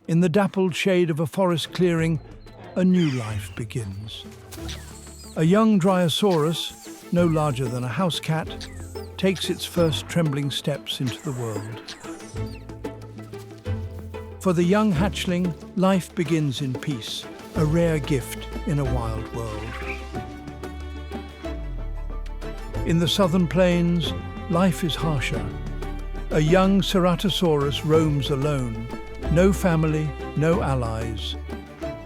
In the dappled shade of a forest clearing, a new life begins. A young Dryosaurus, no larger than a house cat, takes its first trembling steps into the world. For the young hatchling, life begins in peace, a rare gift in a wild world. In the southern plains, life is harsher. A young Ceratosaurus roams alone, no family, no allies.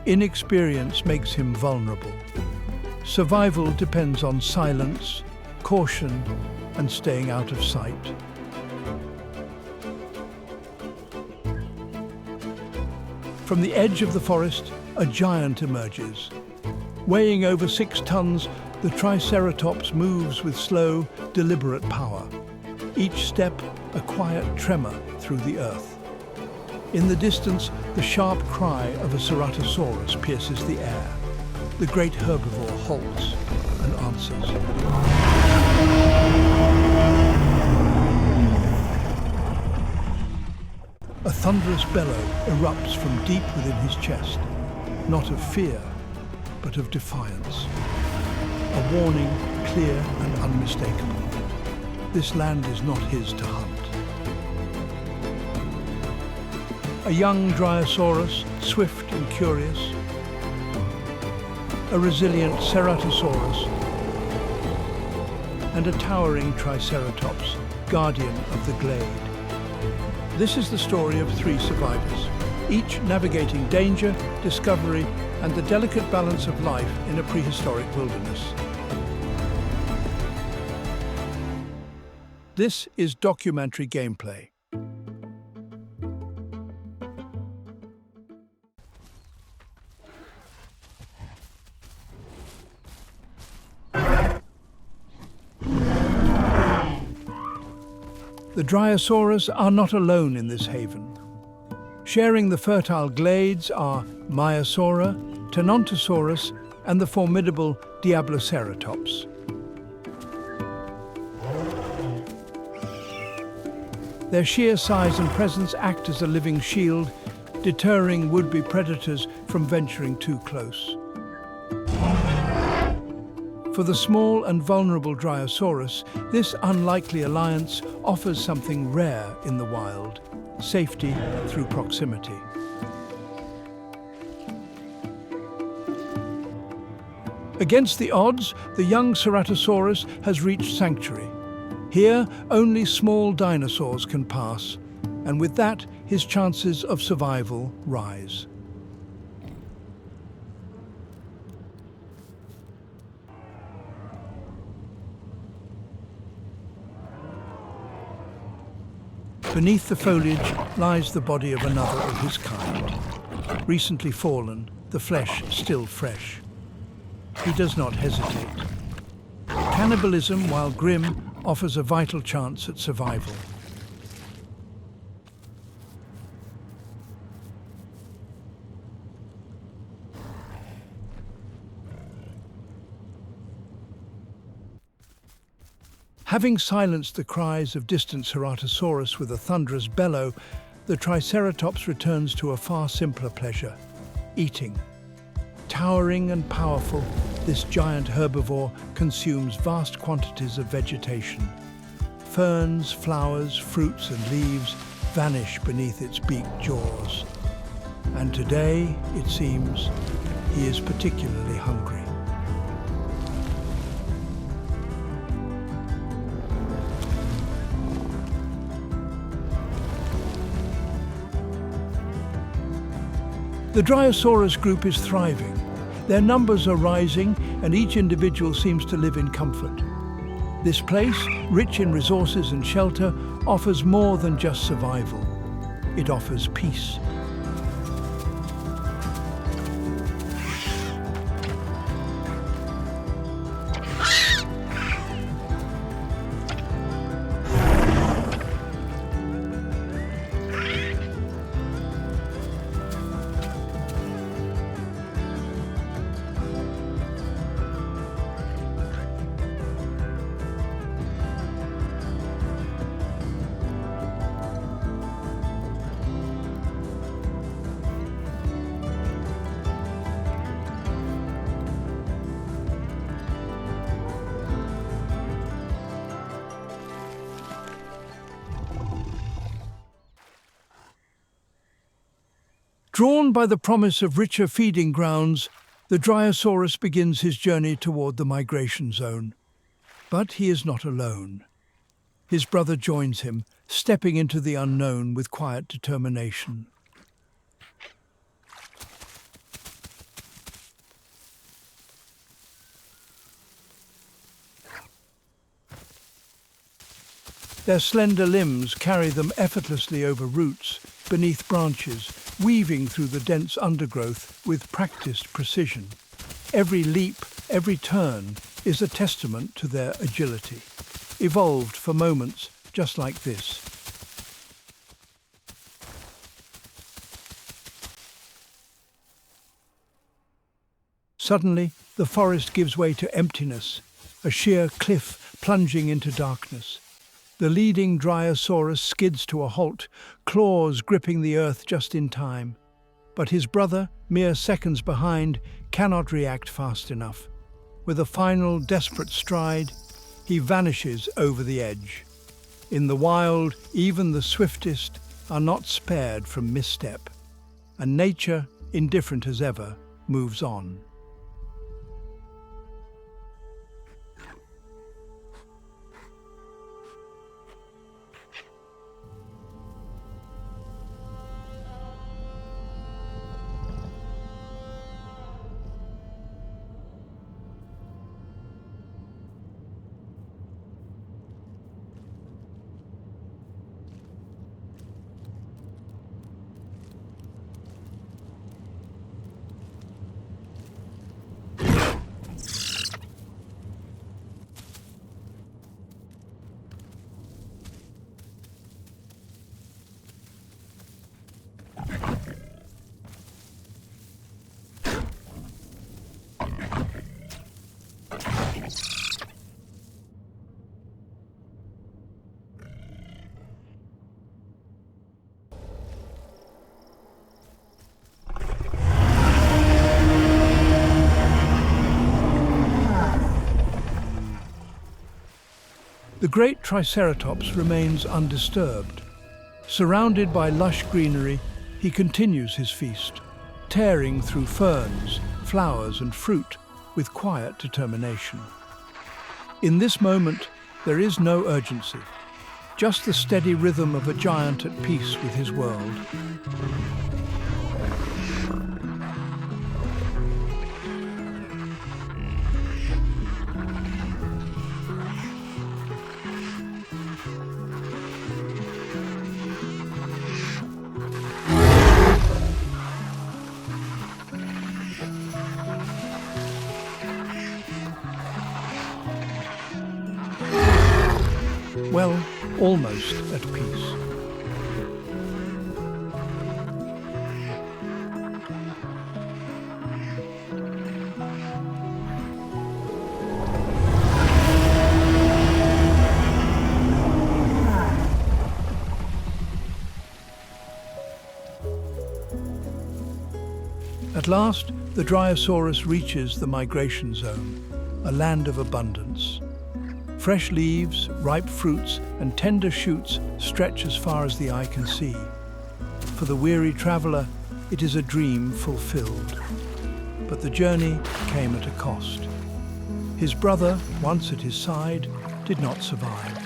Inexperience makes him vulnerable. Survival depends on silence, caution, and staying out of sight. From the edge of the forest, a giant emerges. Weighing over 6 tons, the Triceratops moves with slow, deliberate power. Each step, a quiet tremor through the earth. In the distance, the sharp cry of a Ceratosaurus pierces the air. The great herbivore halts and answers. A thunderous bellow erupts from deep within his chest, not of fear, but of defiance. A warning, clear and unmistakable. This land is not his to hunt. A young Dryosaurus, swift and curious. A resilient Ceratosaurus. And a towering Triceratops, guardian of the glade. This is the story of 3 survivors, each navigating danger, discovery, and the delicate balance of life in a prehistoric wilderness. This is documentary gameplay. The Dryosaurus are not alone in this haven. Sharing the fertile glades are Maiasaura, Tenontosaurus, and the formidable Diabloceratops. Their sheer size and presence act as a living shield, deterring would-be predators from venturing too close. For the small and vulnerable Dryosaurus, this unlikely alliance offers something rare in the wild: safety through proximity. Against the odds, the young Ceratosaurus has reached sanctuary. Here, only small dinosaurs can pass, and with that, his chances of survival rise. Beneath the foliage lies the body of another of his kind. Recently fallen, the flesh still fresh. He does not hesitate. Cannibalism, while grim, offers a vital chance at survival. Having silenced the cries of distant Ceratosaurus with a thunderous bellow, the Triceratops returns to a far simpler pleasure: eating. Towering and powerful, this giant herbivore consumes vast quantities of vegetation. Ferns, flowers, fruits and leaves vanish beneath its beaked jaws. And today, it seems, he is particularly hungry. The Dryosaurus group is thriving. Their numbers are rising, and each individual seems to live in comfort. This place, rich in resources and shelter, offers more than just survival. It offers peace. Drawn by the promise of richer feeding grounds, the Dryosaurus begins his journey toward the migration zone. But he is not alone. His brother joins him, stepping into the unknown with quiet determination. Their slender limbs carry them effortlessly over roots, beneath branches, weaving through the dense undergrowth with practiced precision. Every leap, every turn is a testament to their agility, evolved for moments just like this. Suddenly, the forest gives way to emptiness, a sheer cliff plunging into darkness. The leading Dryosaurus skids to a halt, claws gripping the earth just in time. But his brother, mere seconds behind, cannot react fast enough. With a final, desperate stride, he vanishes over the edge. In the wild, even the swiftest are not spared from misstep, and nature, indifferent as ever, moves on. The great Triceratops remains undisturbed. Surrounded by lush greenery, he continues his feast, tearing through ferns, flowers and fruit with quiet determination. In this moment, there is no urgency, just the steady rhythm of a giant at peace with his world. Well, almost at peace. At last, the Dryosaurus reaches the migration zone, a land of abundance. Fresh leaves, ripe fruits, and tender shoots stretch as far as the eye can see. For the weary traveler, it is a dream fulfilled. But the journey came at a cost. His brother, once at his side, did not survive.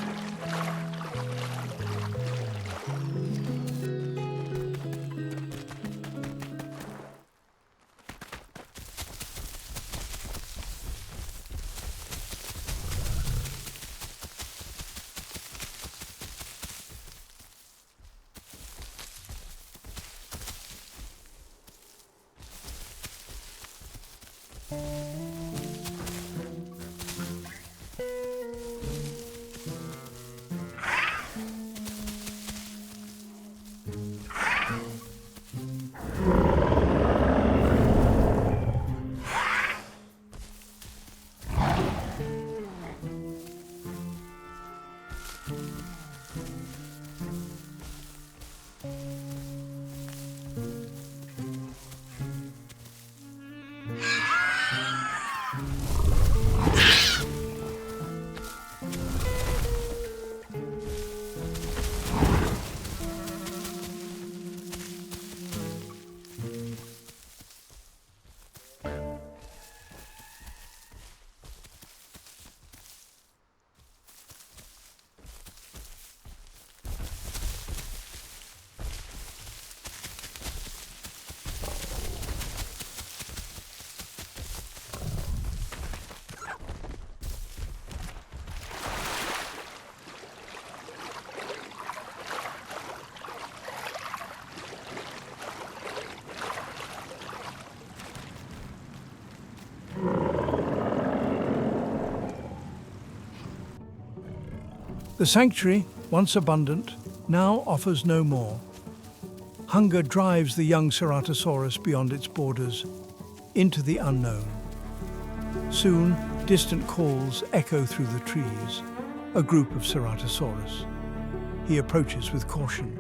The sanctuary, once abundant, now offers no more. Hunger drives the young Ceratosaurus beyond its borders, into the unknown. Soon, distant calls echo through the trees, a group of Ceratosaurus. He approaches with caution.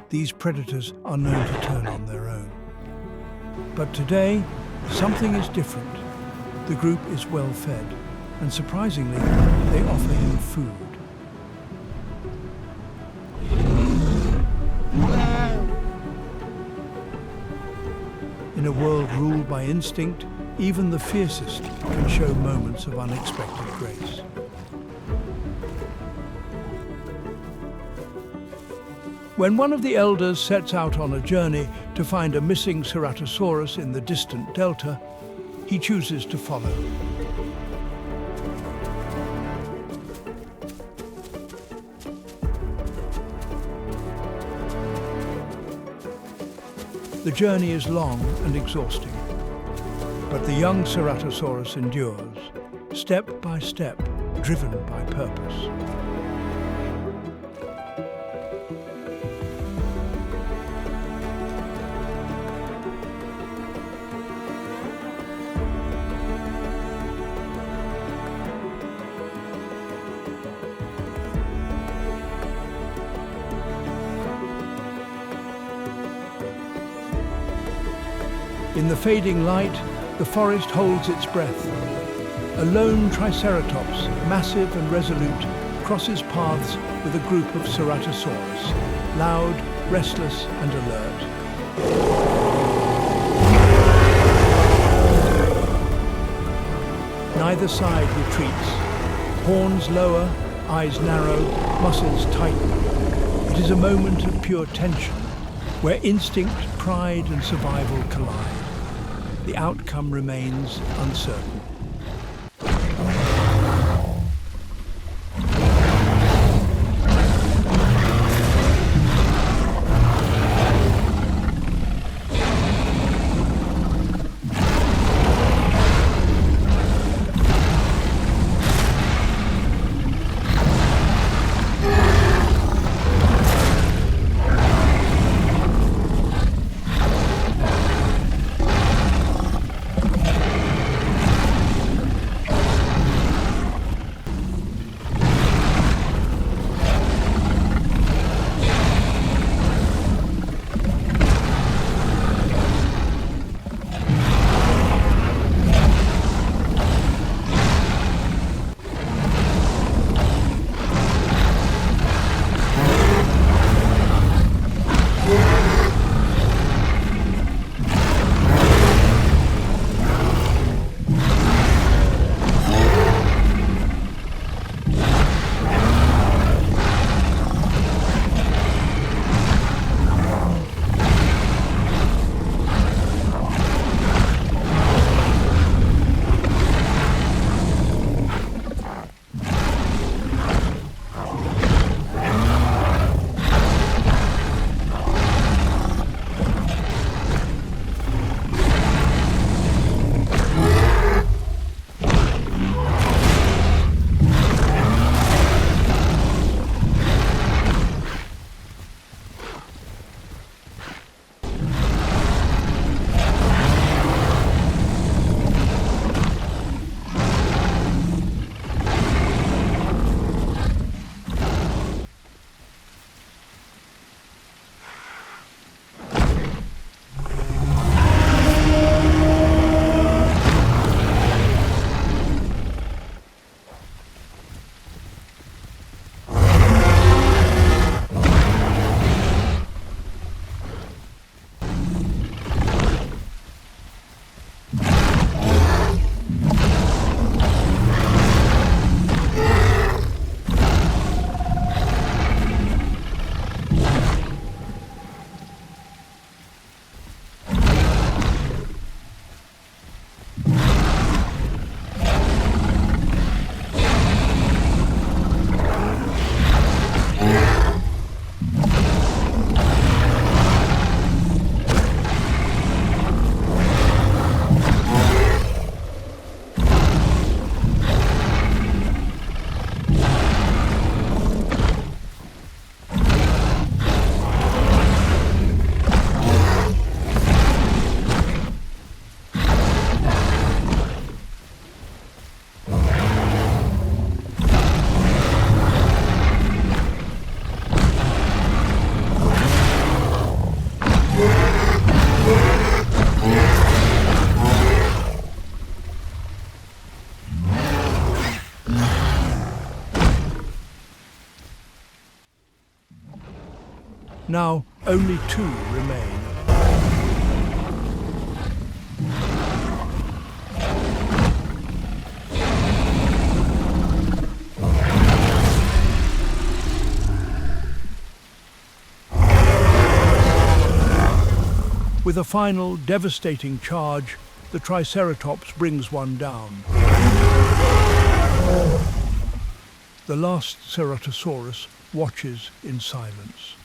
These predators are known to turn on their own. But today, something is different. The group is well fed, and surprisingly, they offer him food. In a world ruled by instinct, even the fiercest can show moments of unexpected grace. When one of the elders sets out on a journey to find a missing Ceratosaurus in the distant delta, he chooses to follow. The journey is long and exhausting, but the young Ceratosaurus endures, step by step, driven by purpose. In the fading light, the forest holds its breath. A lone Triceratops, massive and resolute, crosses paths with a group of Ceratosaurus, loud, restless, and alert. Neither side retreats. Horns lower, eyes narrow, muscles tighten. It is a moment of pure tension, where instinct, pride, and survival collide. The outcome remains uncertain. Now, only two remain. With a final, devastating charge, the Triceratops brings one down. The last Ceratosaurus watches in silence,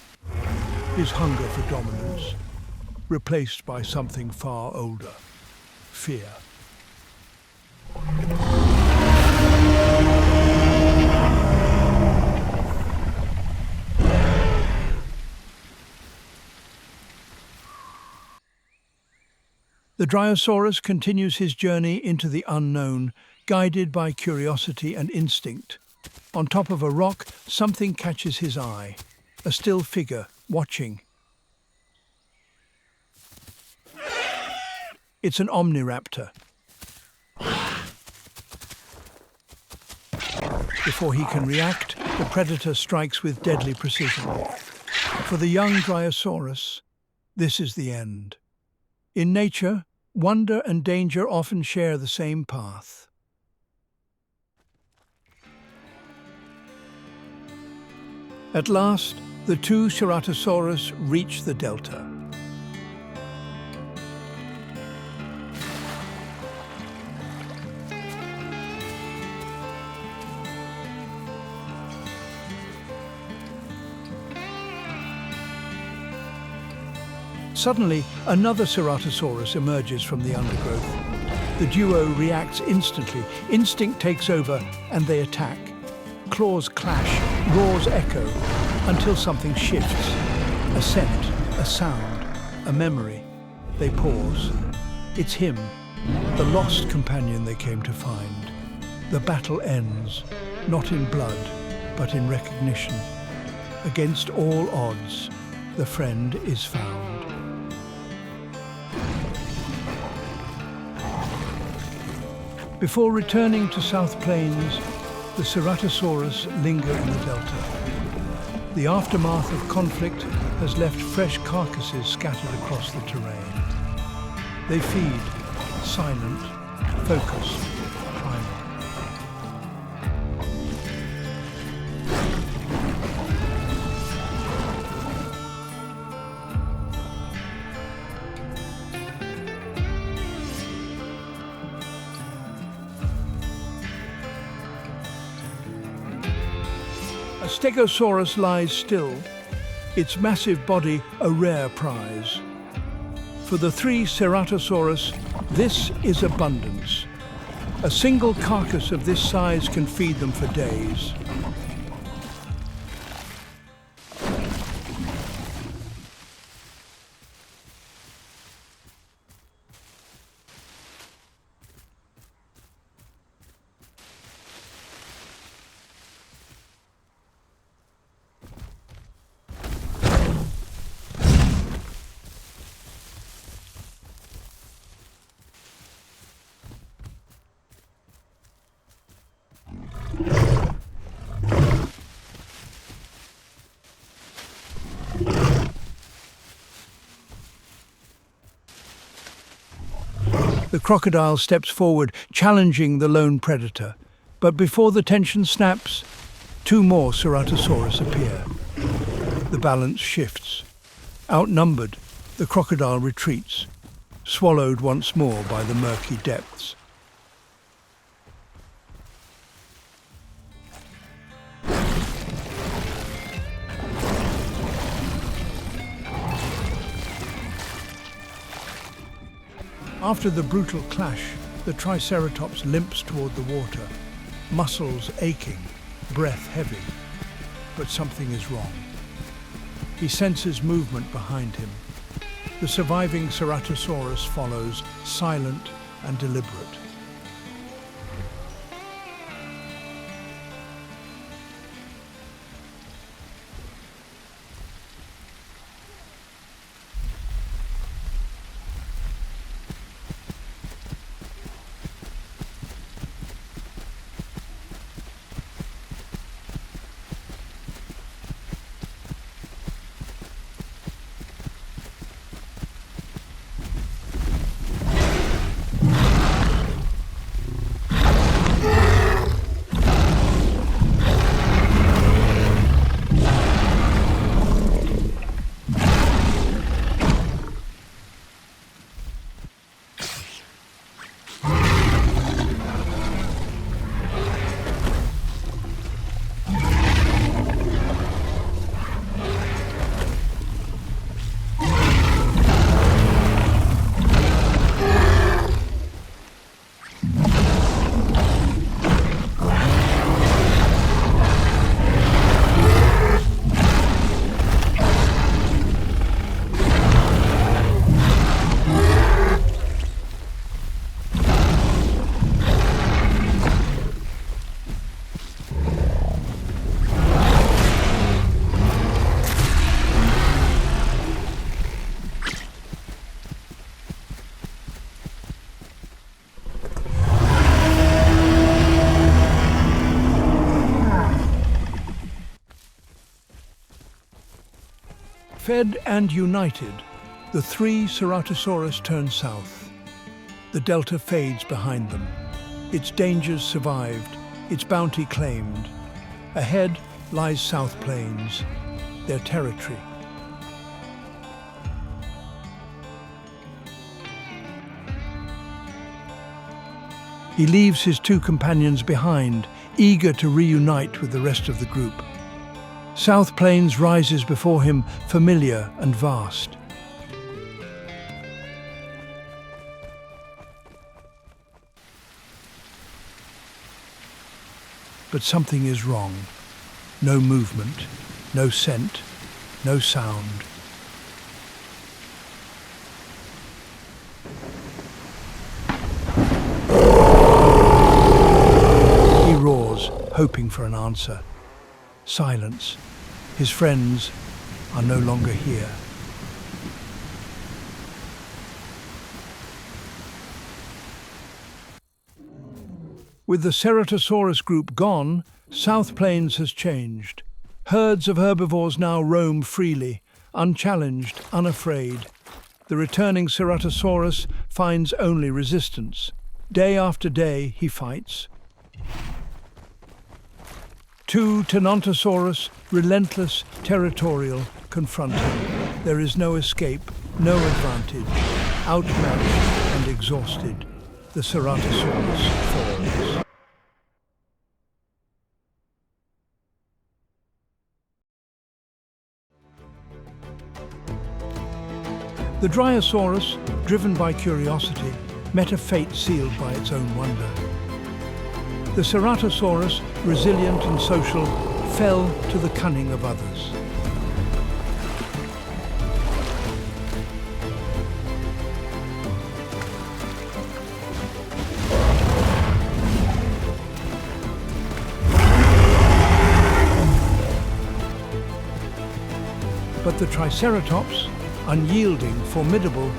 his hunger for dominance replaced by something far older, fear. The Dryosaurus continues his journey into the unknown, guided by curiosity and instinct. On top of a rock, something catches his eye. A still figure, watching. It's an omniraptor. Before he can react, the predator strikes with deadly precision. For the young Dryosaurus, this is the end. In nature, wonder and danger often share the same path. At last, the two Ceratosaurus reach the delta. Suddenly, another Ceratosaurus emerges from the undergrowth. The duo reacts instantly. Instinct takes over, and they attack. Claws clash, roars echo, until something shifts. A scent, a sound, a memory. They pause. It's him, the lost companion they came to find. The battle ends, not in blood, but in recognition. Against all odds, the friend is found. Before returning to South Plains, the Ceratosaurus linger in the delta. The aftermath of conflict has left fresh carcasses scattered across the terrain. They feed, silent, focused, primal. A Stegosaurus lies still, its massive body a rare prize. For the three Ceratosaurus, this is abundance. A single carcass of this size can feed them for days. The crocodile steps forward, challenging the lone predator. But before the tension snaps, two more Ceratosaurus appear. The balance shifts. Outnumbered, the crocodile retreats, swallowed once more by the murky depths. After the brutal clash, the Triceratops limps toward the water, muscles aching, breath heavy. But something is wrong. He senses movement behind him. The surviving Ceratosaurus follows, silent and deliberate. Fed and united, the three Ceratosaurus turn south. The delta fades behind them. Its dangers survived, its bounty claimed. Ahead lies South Plains, their territory. He leaves his two companions behind, eager to reunite with the rest of the group. South Plains rises before him, familiar and vast. But something is wrong. No movement, no scent, no sound. He roars, hoping for an answer. Silence. His friends are no longer here. With the Ceratosaurus group gone, South Plains has changed. Herds of herbivores now roam freely, unchallenged, unafraid. The returning Ceratosaurus finds only resistance. Day after day, he fights. Two Tenontosaurus, relentless, territorial, confront him. There is no escape, no advantage. Outmatched and exhausted, the Ceratosaurus falls. The Dryosaurus, driven by curiosity, met a fate sealed by its own wonder. The Ceratosaurus, resilient and social, fell to the cunning of others. But the Triceratops, unyielding, formidable,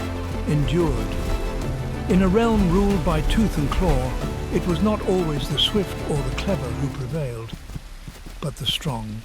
endured. In a realm ruled by tooth and claw, it was not always the swift or the clever who prevailed, but the strong.